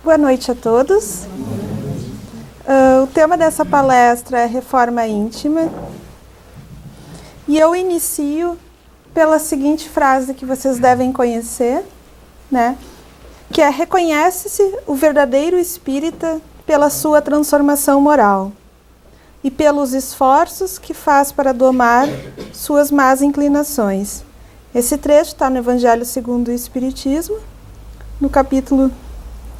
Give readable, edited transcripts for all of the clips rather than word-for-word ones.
Boa noite a todos. O tema dessa palestra é Reforma Íntima. E eu inicio pela seguinte frase que vocês devem conhecer, né? Que é: reconhece-se o verdadeiro espírita pela sua transformação moral e pelos esforços que faz para domar suas más inclinações. Esse trecho está no Evangelho segundo o Espiritismo, no capítulo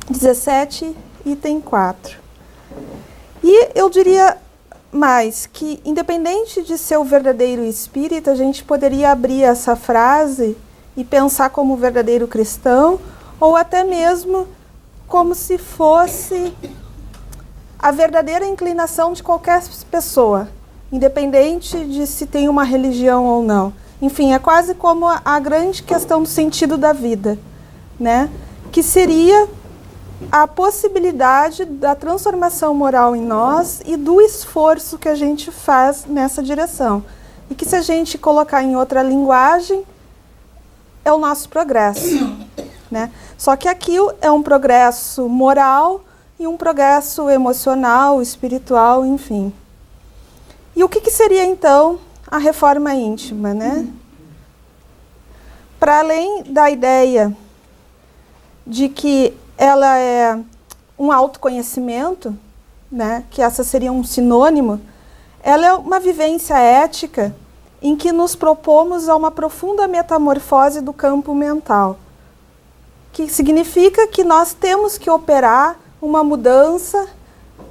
17, item 4. E eu diria mais que, independente de ser o verdadeiro espírita, a gente poderia abrir essa frase e pensar como verdadeiro cristão, ou até mesmo como se fosse a verdadeira inclinação de qualquer pessoa, independente de se tem uma religião ou não. Enfim, é quase como a grande questão do sentido da vida, né? Que seria a possibilidade da transformação moral em nós e do esforço que a gente faz nessa direção. E que, se a gente colocar em outra linguagem, é o nosso progresso, né? Só que aqui é um progresso moral e um progresso emocional, espiritual, enfim. E o que seria, então, a reforma íntima, né? Para além da ideia de que ela é um autoconhecimento, né, que essa seria um sinônimo, ela é uma vivência ética em que nos propomos a uma profunda metamorfose do campo mental, que significa que nós temos que operar uma mudança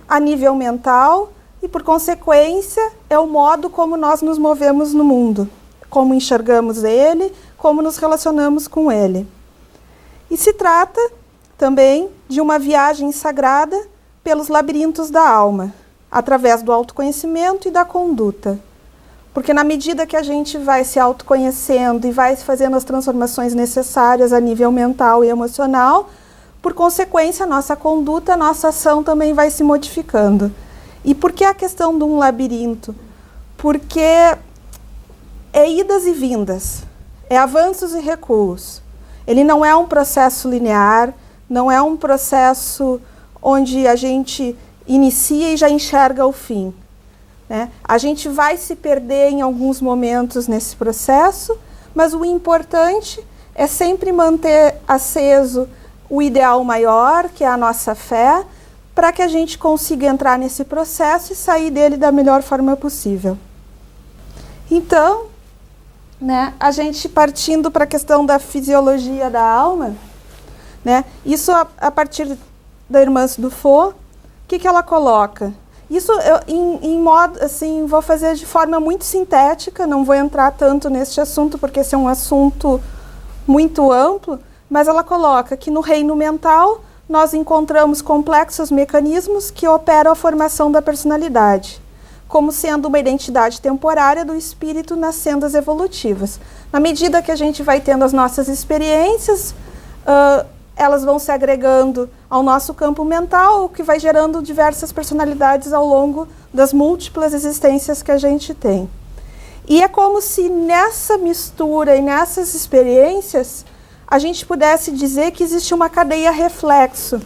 a nível mental e, por consequência, é o modo como nós nos movemos no mundo, como enxergamos ele, como nos relacionamos com ele. E se trata também de uma viagem sagrada pelos labirintos da alma, através do autoconhecimento e da conduta. Porque na medida que a gente vai se autoconhecendo e vai fazendo as transformações necessárias a nível mental e emocional, por consequência, a nossa conduta, a nossa ação também vai se modificando. E por que a questão de um labirinto? Porque é idas e vindas, é avanços e recuos. Ele não é um processo linear, não é um processo onde a gente inicia e já enxerga o fim, né? A gente vai se perder em alguns momentos nesse processo, mas o importante é sempre manter aceso o ideal maior, que é a nossa fé, para que a gente consiga entrar nesse processo e sair dele da melhor forma possível. Então, né, a gente partindo para a questão da fisiologia da alma, né, isso a partir da irmã Dufault, o que ela coloca? Isso eu, em modo, assim, vou fazer de forma muito sintética, não vou entrar tanto neste assunto, porque esse é um assunto muito amplo, mas ela coloca que no reino mental nós encontramos complexos mecanismos que operam a formação da personalidade, como sendo uma identidade temporária do espírito nas sendas evolutivas. Na medida que a gente vai tendo as nossas experiências, elas vão se agregando ao nosso campo mental, o que vai gerando diversas personalidades ao longo das múltiplas existências que a gente tem. E é como se nessa mistura e nessas experiências a gente pudesse dizer que existe uma cadeia reflexo,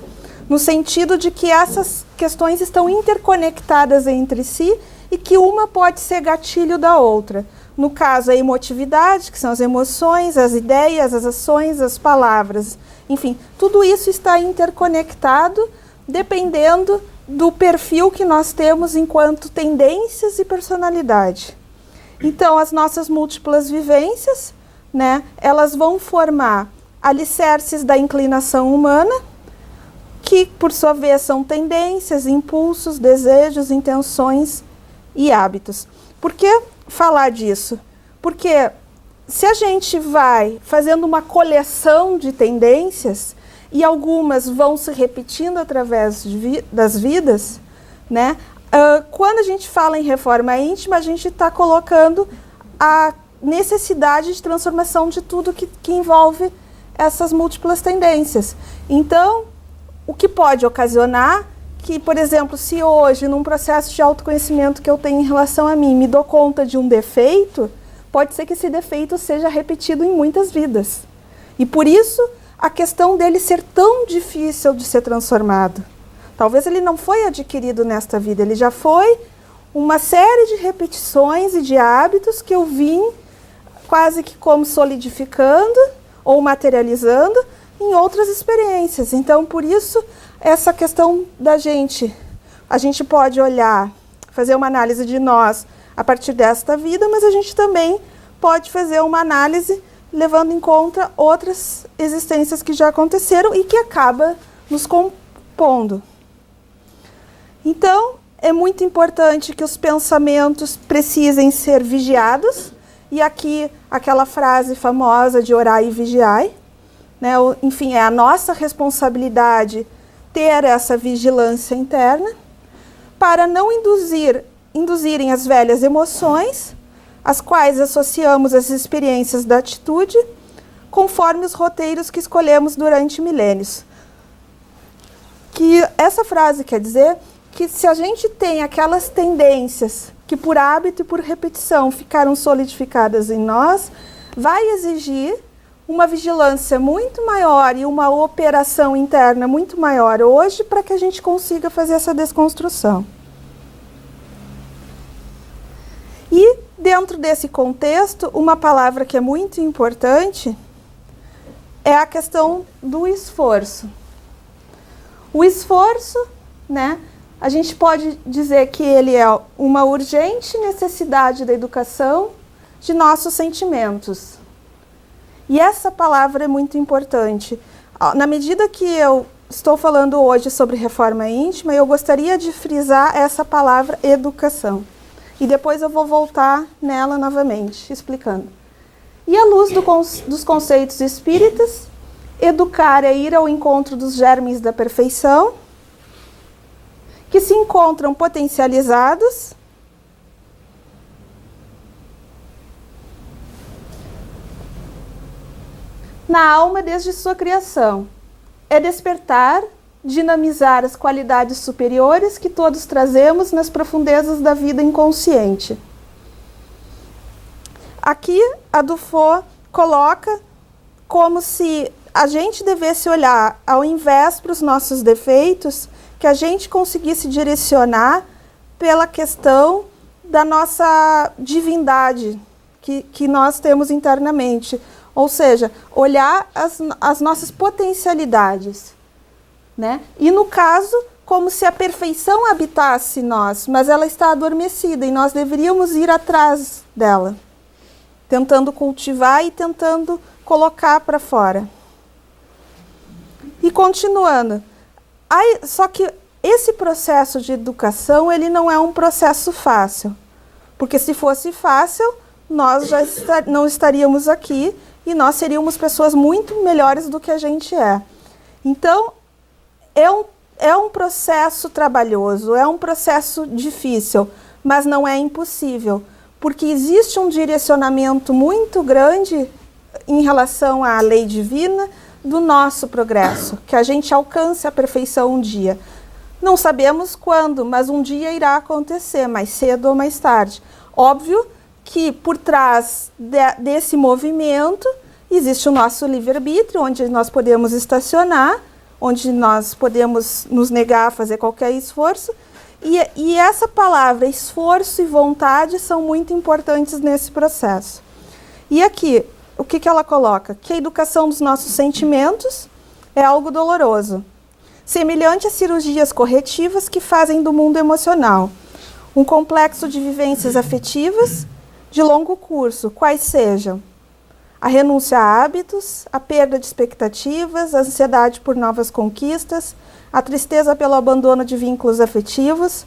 no sentido de que essas questões estão interconectadas entre si e que uma pode ser gatilho da outra. No caso, a emotividade, que são as emoções, as ideias, as ações, as palavras. Enfim, tudo isso está interconectado, dependendo do perfil que nós temos enquanto tendências e personalidade. Então, as nossas múltiplas vivências, né, elas vão formar alicerces da inclinação humana, que, por sua vez, são tendências, impulsos, desejos, intenções e hábitos. Por que falar disso? Porque se a gente vai fazendo uma coleção de tendências e algumas vão se repetindo através das vidas, né? Quando a gente fala em reforma íntima, a gente está colocando a necessidade de transformação de tudo que envolve essas múltiplas tendências. Então, o que pode ocasionar que, por exemplo, se hoje, num processo de autoconhecimento que eu tenho em relação a mim, me dou conta de um defeito, pode ser que esse defeito seja repetido em muitas vidas. E por isso, a questão dele ser tão difícil de ser transformado. Talvez ele não foi adquirido nesta vida, ele já foi uma série de repetições e de hábitos que eu vim quase que como solidificando ou materializando em outras experiências. Então, por isso, essa questão da gente, a gente pode olhar, fazer uma análise de nós a partir desta vida, mas a gente também pode fazer uma análise levando em conta outras existências que já aconteceram e que acaba nos compondo. Então, é muito importante que os pensamentos precisem ser vigiados, e aqui aquela frase famosa de orai e vigiai, né? Enfim, é a nossa responsabilidade ter essa vigilância interna para não induzirem as velhas emoções, as quais associamos as experiências da atitude, conforme os roteiros que escolhemos durante milênios. Que essa frase quer dizer que se a gente tem aquelas tendências que por hábito e por repetição ficaram solidificadas em nós, vai exigir uma vigilância muito maior e uma operação interna muito maior hoje para que a gente consiga fazer essa desconstrução. E dentro desse contexto, uma palavra que é muito importante é a questão do esforço. O esforço, né? A gente pode dizer que ele é uma urgente necessidade da educação de nossos sentimentos. E essa palavra é muito importante. Na medida que eu estou falando hoje sobre reforma íntima, eu gostaria de frisar essa palavra educação. E depois eu vou voltar nela novamente, explicando. E à luz dos conceitos espíritas, educar é ir ao encontro dos germes da perfeição, que se encontram potencializados na alma desde sua criação. É despertar, dinamizar as qualidades superiores que todos trazemos nas profundezas da vida inconsciente. Aqui a Dufaux coloca como se a gente devesse olhar, ao invés para os nossos defeitos, que a gente conseguisse direcionar pela questão da nossa divindade que nós temos internamente. Ou seja, olhar as nossas potencialidades, né? E no caso, como se a perfeição habitasse nós, mas ela está adormecida e nós deveríamos ir atrás dela, tentando cultivar e tentando colocar para fora. E continuando, só que esse processo de educação, ele não é um processo fácil, porque se fosse fácil, nós já não estaríamos aqui e nós seríamos pessoas muito melhores do que a gente é. Então, é um processo trabalhoso, é um processo difícil, mas não é impossível, porque existe um direcionamento muito grande em relação à lei divina do nosso progresso, que a gente alcance a perfeição um dia. Não sabemos quando, mas um dia irá acontecer, mais cedo ou mais tarde. Óbvio que por trás desse movimento existe o nosso livre-arbítrio, onde nós podemos estacionar, onde nós podemos nos negar a fazer qualquer esforço. E essa palavra, esforço e vontade, são muito importantes nesse processo. E aqui, o que ela coloca? Que a educação dos nossos sentimentos é algo doloroso, semelhante a cirurgias corretivas que fazem do mundo emocional um complexo de vivências afetivas de longo curso, quais sejam a renúncia a hábitos, a perda de expectativas, a ansiedade por novas conquistas, a tristeza pelo abandono de vínculos afetivos,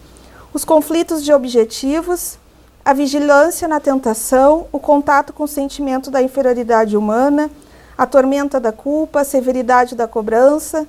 os conflitos de objetivos, a vigilância na tentação, o contato com o sentimento da inferioridade humana, a tormenta da culpa, a severidade da cobrança,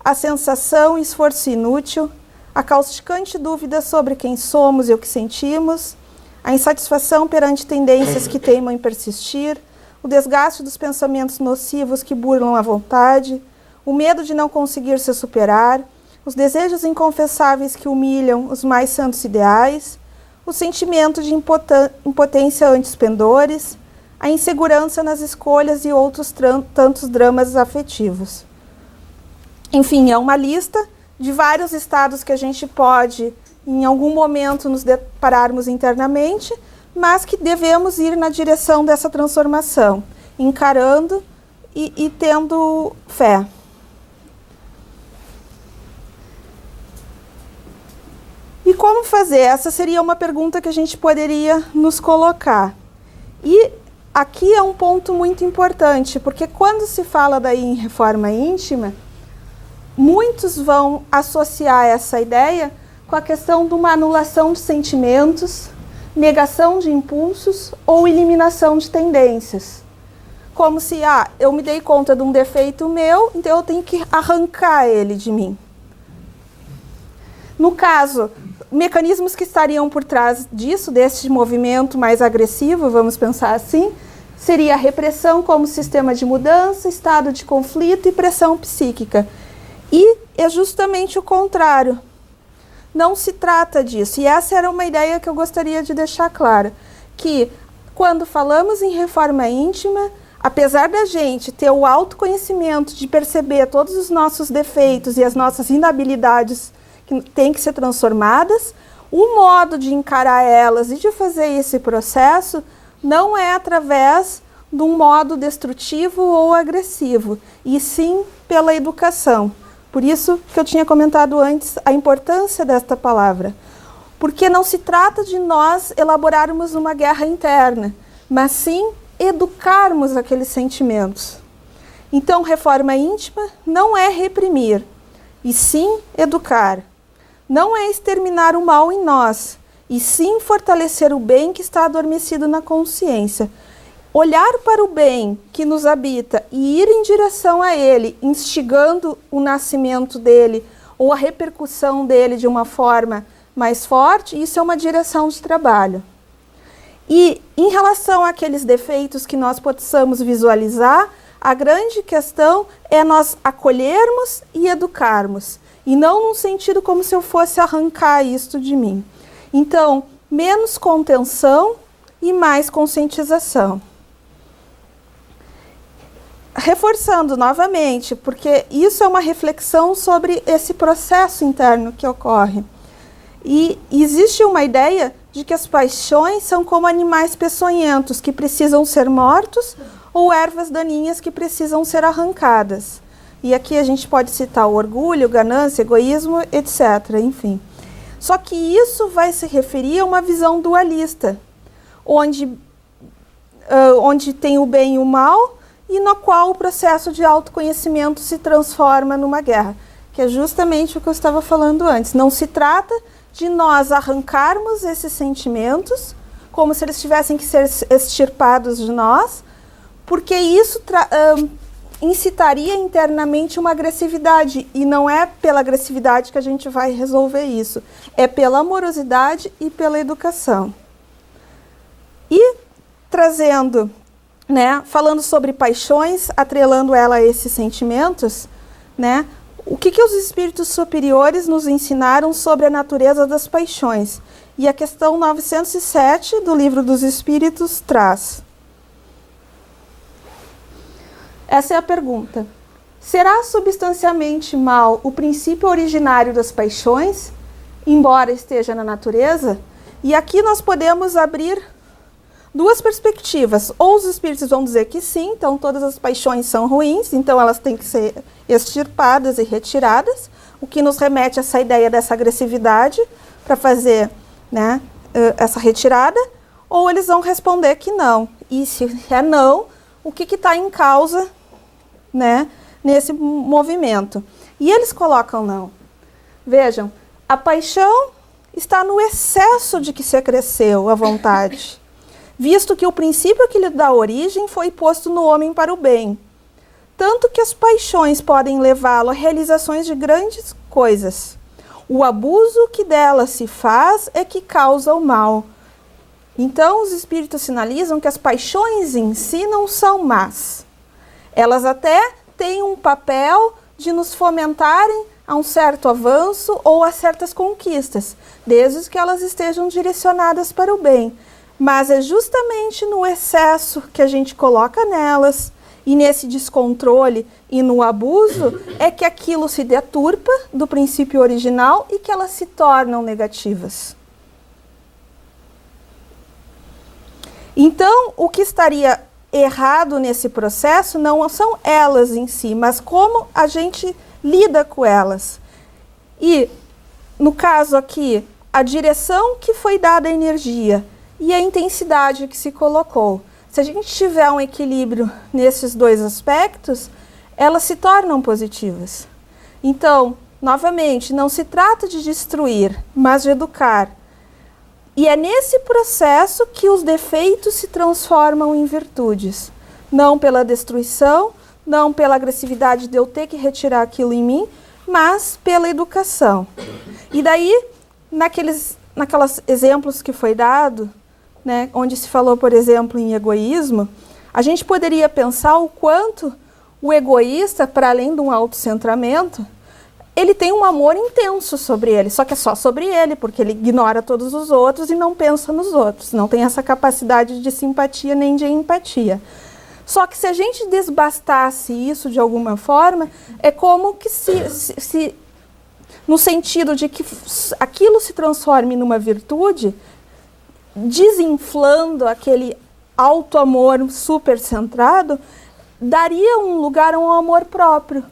a sensação e esforço inútil, a causticante dúvida sobre quem somos e o que sentimos, a insatisfação perante tendências que teimam em persistir, o desgaste dos pensamentos nocivos que burlam a vontade, o medo de não conseguir se superar, os desejos inconfessáveis que humilham os mais santos ideais, o sentimento de impotência ante os pendores, a insegurança nas escolhas e outros tantos dramas afetivos. Enfim, é uma lista de vários estados que a gente pode, em algum momento, nos depararmos internamente, mas que devemos ir na direção dessa transformação, encarando e tendo fé. E como fazer? Essa seria uma pergunta que a gente poderia nos colocar. E aqui é um ponto muito importante, porque quando se fala daí em reforma íntima, muitos vão associar essa ideia com a questão de uma anulação de sentimentos, negação de impulsos ou eliminação de tendências. Como se, eu me dei conta de um defeito meu, então eu tenho que arrancar ele de mim. No caso, mecanismos que estariam por trás disso, desse movimento mais agressivo, vamos pensar assim, seria a repressão como sistema de mudança, estado de conflito e pressão psíquica. E é justamente o contrário. Não se trata disso. E essa era uma ideia que eu gostaria de deixar clara, que quando falamos em reforma íntima, apesar da gente ter o autoconhecimento de perceber todos os nossos defeitos e as nossas inabilidades que têm que ser transformadas, o modo de encarar elas e de fazer esse processo não é através de um modo destrutivo ou agressivo, e sim pela educação. Por isso que eu tinha comentado antes a importância desta palavra. Porque não se trata de nós elaborarmos uma guerra interna, mas sim educarmos aqueles sentimentos. Então, reforma íntima não é reprimir, e sim educar. Não é exterminar o mal em nós, e sim fortalecer o bem que está adormecido na consciência. Olhar para o bem que nos habita e ir em direção a ele, instigando o nascimento dele ou a repercussão dele de uma forma mais forte, isso é uma direção de trabalho. E em relação àqueles defeitos que nós possamos visualizar, a grande questão é nós acolhermos e educarmos, e não num sentido como se eu fosse arrancar isto de mim. Então, menos contenção e mais conscientização. Reforçando novamente, porque isso é uma reflexão sobre esse processo interno que ocorre. E existe uma ideia de que as paixões são como animais peçonhentos que precisam ser mortos ou ervas daninhas que precisam ser arrancadas. E aqui a gente pode citar o orgulho, ganância, egoísmo, etc. Enfim. Só que isso vai se referir a uma visão dualista, onde tem o bem e o mal, e no qual o processo de autoconhecimento se transforma numa guerra, que é justamente o que eu estava falando antes. Não se trata de nós arrancarmos esses sentimentos, como se eles tivessem que ser extirpados de nós, porque isso incitaria internamente uma agressividade, e não é pela agressividade que a gente vai resolver isso, é pela amorosidade e pela educação. E trazendo, falando sobre paixões, atrelando ela a esses sentimentos, o que os espíritos superiores nos ensinaram sobre a natureza das paixões? E a questão 907 do Livro dos Espíritos traz. Essa é a pergunta. Será substancialmente mal o princípio originário das paixões, embora esteja na natureza? E aqui nós podemos abrir duas perspectivas. Ou os espíritos vão dizer que sim, então todas as paixões são ruins, então elas têm que ser extirpadas e retiradas, o que nos remete a essa ideia dessa agressividade para fazer essa retirada, ou eles vão responder que não. E se é não, o que está em causa nesse movimento? E eles colocam não. Vejam, a paixão está no excesso de que se acresceu a vontade, visto que o princípio que lhe dá origem foi posto no homem para o bem. Tanto que as paixões podem levá-lo a realizações de grandes coisas. O abuso que delas se faz é que causa o mal. Então, os espíritos sinalizam que as paixões em si não são más. Elas até têm um papel de nos fomentarem a um certo avanço ou a certas conquistas, desde que elas estejam direcionadas para o bem. Mas é justamente no excesso que a gente coloca nelas, e nesse descontrole e no abuso, é que aquilo se deturpa do princípio original e que elas se tornam negativas. Então, o que estaria errado nesse processo não são elas em si, mas como a gente lida com elas. E, no caso aqui, a direção que foi dada à energia e a intensidade que se colocou. Se a gente tiver um equilíbrio nesses dois aspectos, elas se tornam positivas. Então, novamente, não se trata de destruir, mas de educar. E é nesse processo que os defeitos se transformam em virtudes. Não pela destruição, não pela agressividade de eu ter que retirar aquilo em mim, mas pela educação. E daí, naqueles exemplos que foi dado, né, onde se falou, por exemplo, em egoísmo, a gente poderia pensar o quanto o egoísta, para além de um autocentramento, ele tem um amor intenso sobre ele, só que é só sobre ele, porque ele ignora todos os outros e não pensa nos outros, não tem essa capacidade de simpatia nem de empatia. Só que se a gente desbastasse isso de alguma forma, é como que se no sentido de que aquilo se transforme numa virtude, desinflando aquele auto-amor super centrado, daria um lugar a um amor próprio.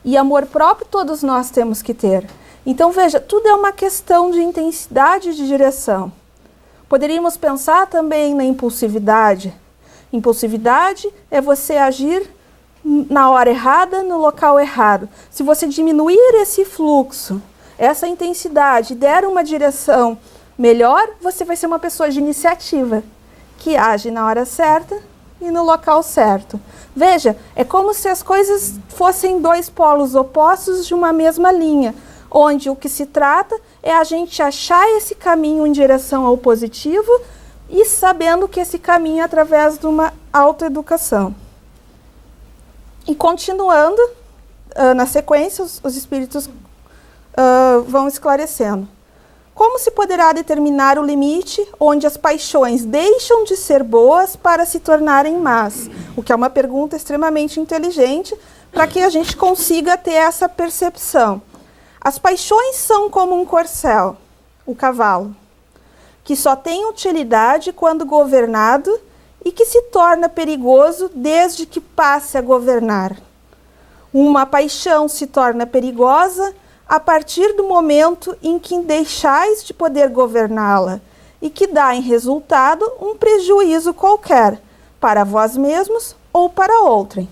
E amor próprio todos nós temos que ter. Então, veja, tudo é uma questão de intensidade e de direção. Poderíamos pensar também na impulsividade. Impulsividade é você agir na hora errada, no local errado. Se você diminuir esse fluxo, essa intensidade, der uma direção melhor, você vai ser uma pessoa de iniciativa, que age na hora certa e no local certo. Veja, é como se as coisas fossem dois polos opostos de uma mesma linha, onde o que se trata é a gente achar esse caminho em direção ao positivo e sabendo que esse caminho é através de uma autoeducação. E continuando, na sequência, os espíritos vão esclarecendo. Como se poderá determinar o limite onde as paixões deixam de ser boas para se tornarem más? O que é uma pergunta extremamente inteligente para que a gente consiga ter essa percepção. As paixões são como um corcel, o cavalo, que só tem utilidade quando governado e que se torna perigoso desde que passe a governar. Uma paixão se torna perigosa a partir do momento em que deixais de poder governá-la e que dá em resultado um prejuízo qualquer para vós mesmos ou para outrem.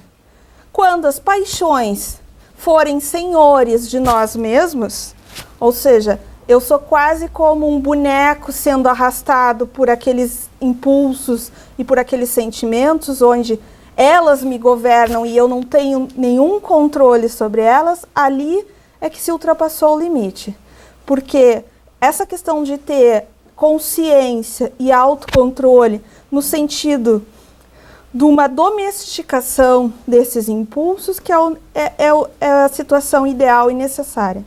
Quando as paixões forem senhores de nós mesmos, ou seja, eu sou quase como um boneco sendo arrastado por aqueles impulsos e por aqueles sentimentos, onde elas me governam e eu não tenho nenhum controle sobre elas, ali é que se ultrapassou o limite. Porque essa questão de ter consciência e autocontrole no sentido de uma domesticação desses impulsos, que é a situação ideal e necessária.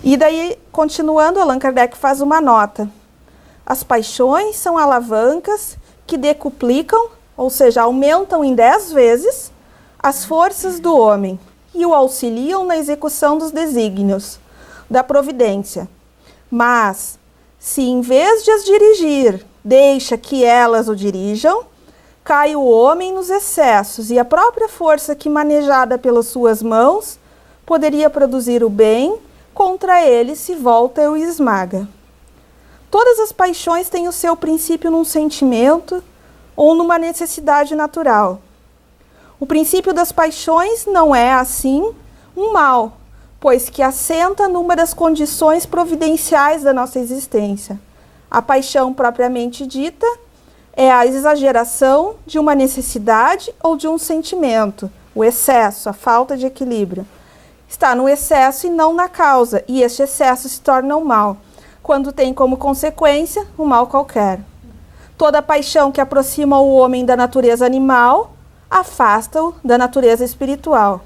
E daí, continuando, Allan Kardec faz uma nota. As paixões são alavancas que decuplicam, ou seja, aumentam em 10 vezes as forças do homem e o auxiliam na execução dos desígnios da providência. Mas, se em vez de as dirigir, deixa que elas o dirijam, cai o homem nos excessos e a própria força que, manejada pelas suas mãos, poderia produzir o bem, contra ele se volta e o esmaga. Todas as paixões têm o seu princípio num sentimento ou numa necessidade natural. O princípio das paixões não é, assim, um mal, pois que assenta numa das condições providenciais da nossa existência. A paixão propriamente dita é a exageração de uma necessidade ou de um sentimento, o excesso, a falta de equilíbrio. Está no excesso e não na causa, e este excesso se torna um mal, quando tem como consequência um mal qualquer. Toda paixão que aproxima o homem da natureza animal afasta-o da natureza espiritual.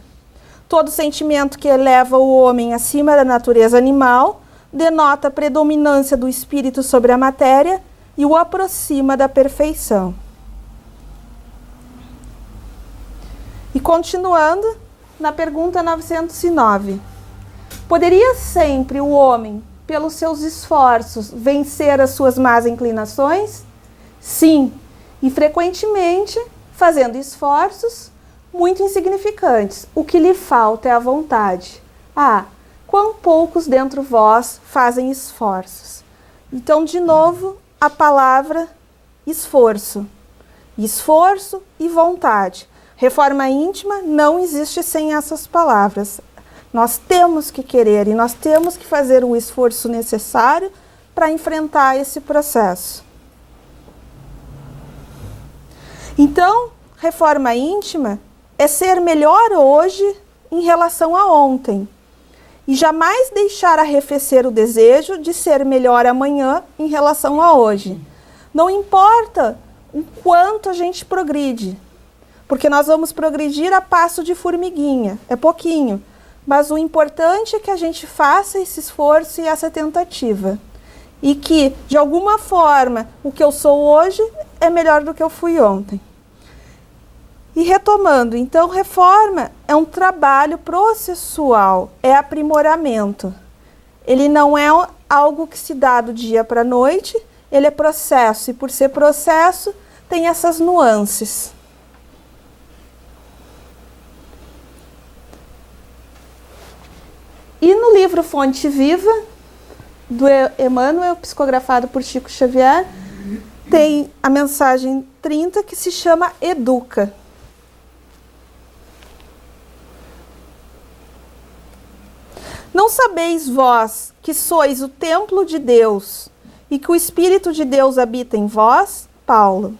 Todo sentimento que eleva o homem acima da natureza animal denota a predominância do espírito sobre a matéria e o aproxima da perfeição. E continuando, na pergunta 909. Poderia sempre o homem, pelos seus esforços, vencer as suas más inclinações? Sim, e frequentemente fazendo esforços muito insignificantes. O que lhe falta é a vontade. Ah, quão poucos dentro de vós fazem esforços. Então, de novo, a palavra esforço. Esforço e vontade. Reforma íntima não existe sem essas palavras. Nós temos que querer e nós temos que fazer o esforço necessário para enfrentar esse processo. Então, reforma íntima é ser melhor hoje em relação a ontem. E jamais deixar arrefecer o desejo de ser melhor amanhã em relação a hoje. Não importa o quanto a gente progride, porque nós vamos progredir a passo de formiguinha, é pouquinho. Mas o importante é que a gente faça esse esforço e essa tentativa. E que, de alguma forma, o que eu sou hoje é melhor do que eu fui ontem. E retomando, então, reforma é um trabalho processual, é aprimoramento. Ele não é algo que se dá do dia para a noite, ele é processo. E por ser processo, tem essas nuances. E no livro Fonte Viva, do Emmanuel, psicografado por Chico Xavier, tem a mensagem 30 que se chama Educa. Não sabeis vós que sois o templo de Deus e que o Espírito de Deus habita em vós? Paulo.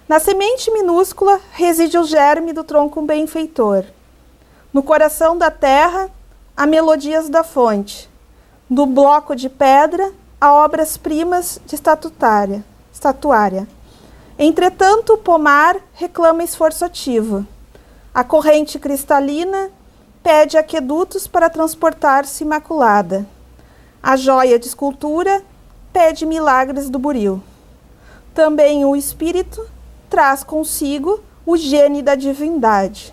Na semente minúscula reside o germe do tronco benfeitor. No coração da terra, há melodias da fonte. No bloco de pedra, há obras-primas de estatuária. Entretanto, o pomar reclama esforço ativo. A corrente cristalina pede aquedutos para transportar-se imaculada. A joia de escultura pede milagres do buril. Também o espírito traz consigo o gene da divindade,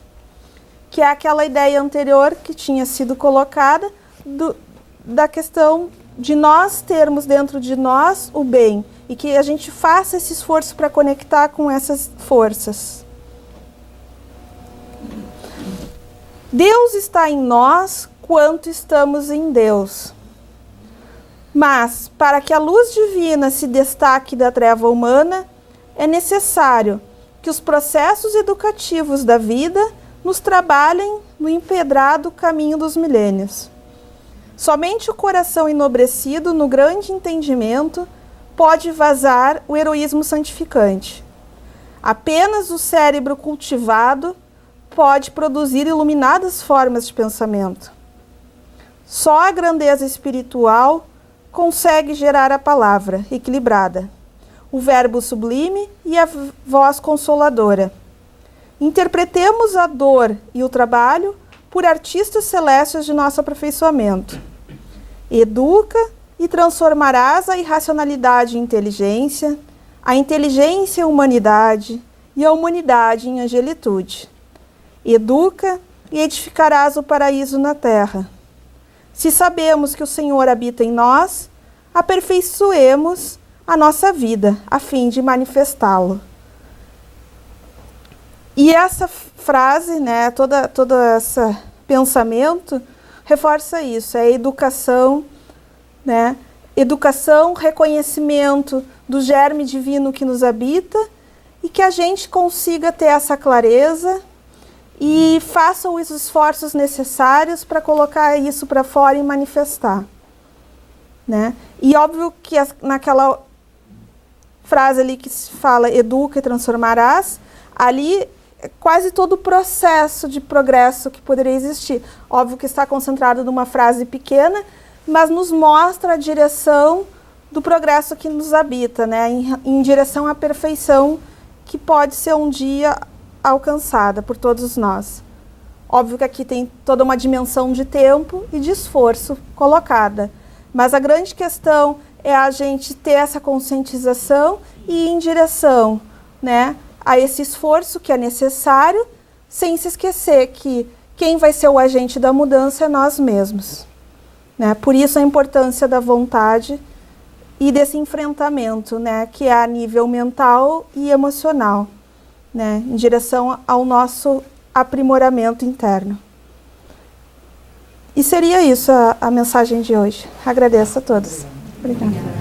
que é aquela ideia anterior que tinha sido colocada da questão de nós termos dentro de nós o bem e que a gente faça esse esforço para conectar com essas forças. Deus está em nós quanto estamos em Deus. Mas, para que a luz divina se destaque da treva humana, é necessário que os processos educativos da vida nos trabalhem no empedrado caminho dos milênios. Somente o coração enobrecido no grande entendimento pode vazar o heroísmo santificante. Apenas o cérebro cultivado pode produzir iluminadas formas de pensamento. Só a grandeza espiritual consegue gerar a palavra equilibrada, o verbo sublime e a voz consoladora. Interpretemos a dor e o trabalho por artistas celestes de nosso aperfeiçoamento. Educa e transformarás a irracionalidade em inteligência, a inteligência em humanidade e a humanidade em angelitude. Educa e edificarás o paraíso na terra. Se sabemos que o Senhor habita em nós, aperfeiçoemos a nossa vida, a fim de manifestá-lo. E essa frase, né, todo esse pensamento, reforça isso, é a educação, né? Educação, reconhecimento do germe divino que nos habita e que a gente consiga ter essa clareza e faça os esforços necessários para colocar isso para fora e manifestar, né? E óbvio que naquela frase ali que se fala educa e transformarás, ali é quase todo o processo de progresso que poderia existir. Óbvio que está concentrado numa frase pequena, mas nos mostra a direção do progresso que nos habita, né? Em direção à perfeição que pode ser um dia alcançada por todos nós. Óbvio que aqui tem toda uma dimensão de tempo e de esforço colocada, Mas a grande questão é a gente ter essa conscientização e ir em direção, né, a esse esforço que é necessário, sem se esquecer que quem vai ser o agente da mudança é nós mesmos, né? Por isso a importância da vontade e desse enfrentamento, né, que é a nível mental e emocional, né, em direção ao nosso aprimoramento interno. E seria isso a mensagem de hoje. Agradeço a todos. Obrigada.